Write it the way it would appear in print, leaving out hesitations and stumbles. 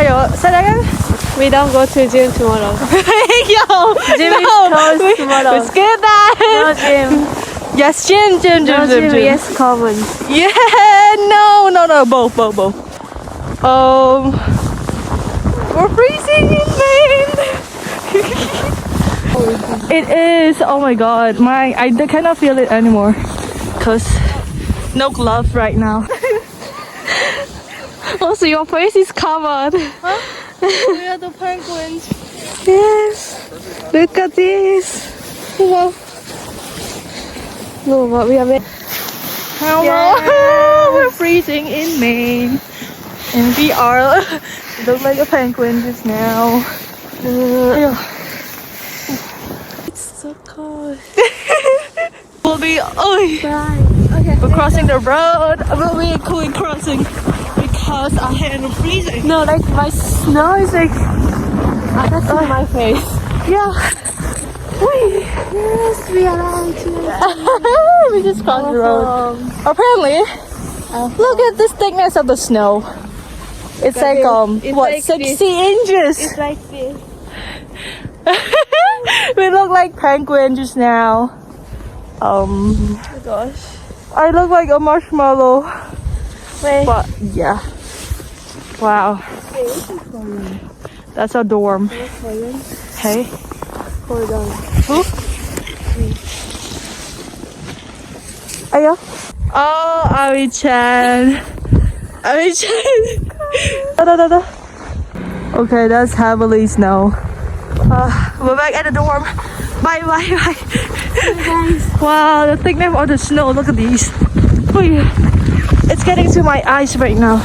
Ayo, say that again. We don't go to gym tomorrow. Yo, Gym no, is closed tomorrow. we skip that. No gym. Yes, gym. No gym. Yes, common. Yeah, no, both. We're freezing in Maine. It is. Oh my God, I cannot feel it anymore, cause no glove right now. Also, your face is covered. Huh? We are the penguins. Yes. Look at this. No, but we are. Hello. Yes. We're freezing in Maine, and we are look like a penguin just now. It's so cold. We'll be. Bye. Okay. We're crossing the road. We'll be a cool crossing because our hands are freezing. No, like my snow is like that's on my face. Yeah. Yes, we are allowed to. We just crossed the road. Apparently, look at the thickness of the snow. It's like it's what, like 60 this. inches. It's like this. We look like penguins just now. Oh my gosh. I look like a marshmallow. Wait. But yeah. Wow. Wait, this is Korean. That's our dorm. Korean. Hey. Hold on. Who? Ayo. Oh, Ari-chan. Ari-chan. Da. Okay, that's heavily snow. We're back at the dorm. Bye. Hey guys. Wow, the thickness of the snow. Look at these. It's getting to my eyes right now.